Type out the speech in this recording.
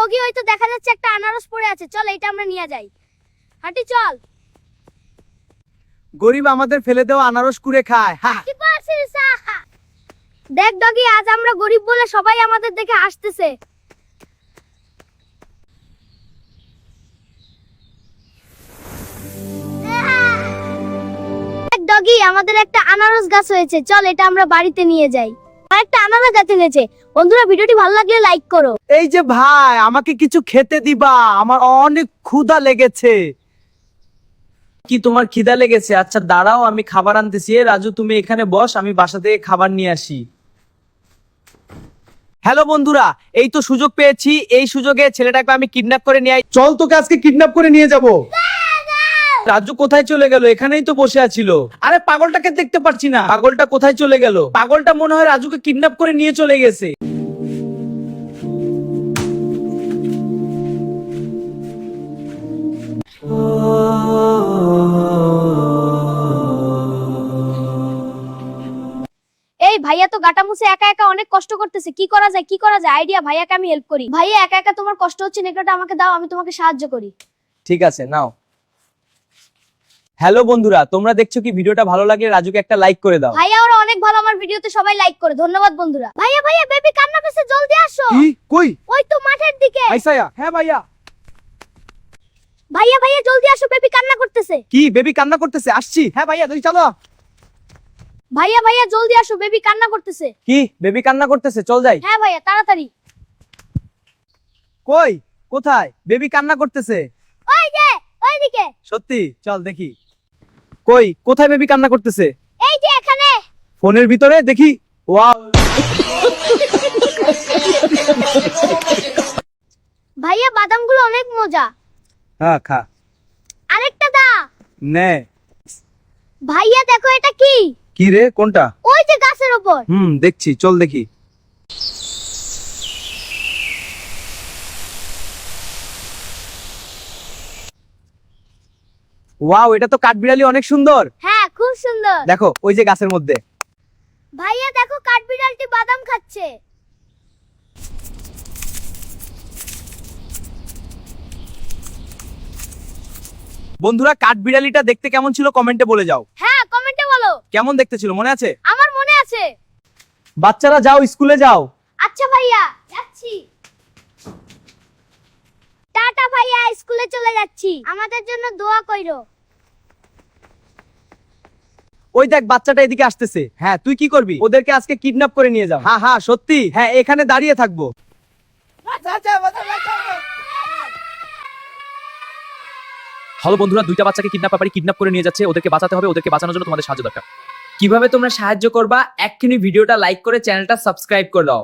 Doggy, ওই তো দেখা যাচ্ছে একটা আনারস পড়ে আছে, চল এটা আমরা নিয়ে যাই। হাঁটি চল। গরিব আমাদের ফেলে দেওয়া আনারস কুড়ে খায়। কি পারছিস? দেখ ডগি, আজ আমরা গরিব বলে সবাই আমাদের দেখে হাসতেছে। দেখ ডগি, আমাদের একটা আনারস গাছ হয়েছে, চল এটা আমরা বাড়িতে নিয়ে যাই। একটা আনারস গাছ এনেছে। বন্ধুরা, ভিডিওটি ভালো লাগলে লাইক করো। এই যে ভাই, আমাকে কিছু খেতে দিবা, আমার অনেক ক্ষুধা লেগেছে। কি তোমার খিদা লেগেছে? আচ্ছা দাঁড়াও, আমি খাবার আনতেছি। রাজু তুমি এখানে বস, আমি বাসা থেকে খাবার নিয়ে আসি। হ্যালো বন্ধুরা, এই তো সুযোগ পেয়েছি। এই সুযোগে ছেলেটাকে আমি কিডন্যাপ করে নিয়ে আই। চল, তোকে আজকে কিডন্যাপ করে নিয়ে যাব। রাজু কোথায় চলে গেল? এখানেই তো বসে আছিল। আরে পাগলটাকে দেখতে পাচ্ছি না। পাগলটা কোথায় চলে গেল? পাগলটা মনে হয় রাজুকে কিডন্যাপ করে নিয়ে চলে গেছে। এই ভাইয়া তো গাটা মুছে একা একা অনেক কষ্ট করতেছে, কি করা যায় কি করা যায়? আইডিয়া, ভাইয়াকে আমি হেল্প করি। ভাইয়া একা একা তোমার কষ্ট হচ্ছে, নেকড়েটা আমাকে দাও, আমি তোমাকে সাহায্য করি। ঠিক আছে, নাও। হ্যালো বন্ধুরা, তোমরা দেখছো কি? ভিডিওটা ভালো লাগলে রাজুকে একটা লাইক করে দাও। ভাইয়া ওরা অনেক ভালো, আমার ভিডিওতে সবাই লাইক করে। ধন্যবাদ বন্ধুরা। ভাইয়া ভাইয়া, বেবি কান্না করছে, জলদি আসো। কি? কই? ওই তো মাঠের দিকে। আইসায়া? হ্যাঁ ভাইয়া। ভাইয়া ভাইয়া জলদি আসো, বেবি কান্না করতেছে। কি? বেবি কান্না করতেছে? আসছি। হ্যাঁ ভাইয়া, তুই চলো। ভাইয়া ভাইয়া জলদি আসো, বেবি কান্না করতেছে। কি? বেবি কান্না করতেছে? চল যাই। হ্যাঁ ভাইয়া, তাড়াতাড়ি। কই? কোথায়? বেবি কান্না করতেছে? ওই যে ওইদিকে। সত্যি? চল দেখি। কই? কোথায় বেবি কান্না করতেছে? এই যে এখানে। ফোনের ভিতরে দেখি। ওয়াও! ভাইয়া বাদামগুলো অনেক মজা। হ্যাঁ, খা। আরেকটা দা। নে। ভাইয়া দেখো এটা কি? কি রে? কোনটা? ওই যে গাছের উপর। দেখছি, চল দেখি। ওয়াও, এটা তো কাঠবিড়ালি, অনেক সুন্দর। হ্যাঁ, খুব সুন্দর। দেখো ওই যে গাছের মধ্যে। ভাইয়া দেখো, কাঠবিড়ালটি বাদাম খাচ্ছে। বন্ধুরা, কাঠবিড়ালিটা দেখতে কেমন ছিল কমেন্টে বলে যাও। হ্যাঁ, কমেন্টে বলো। কেমন দেখতে ছিল, মনে আছে? আমার মনে আছে। বাচ্চারা যাও, স্কুলে যাও। আচ্ছা ভাইয়া, যাচ্ছি। টাটা ভাইয়া, স্কুলে চলে যাচ্ছি। আমাদের জন্য দোয়া কইরো। ওই দেখ, বাচ্চাটা এদিকে আসতেছে। হ্যাঁ, তুই কি করবি? ওদেরকে আজকে কিডন্যাপ করে নিয়ে যাও। হ্যাঁ হ্যাঁ, সত্যি? হ্যাঁ, এখানে দাঁড়িয়ে থাকবো। হ্যালো বন্ধুরা, দুইটা বাচ্চাকে কিডন্যাপ করে নিয়ে যাচ্ছে। ওদেরকে বাঁচাতে হবে, ওদেরকে বাঁচানোর জন্য তোমাদের সাহায্য দরকার। কিভাবে তোমরা সাহায্য করবা? এক্ষুনি ভিডিওটা লাইক করে চ্যানেলটা সাবস্ক্রাইব করে দাও।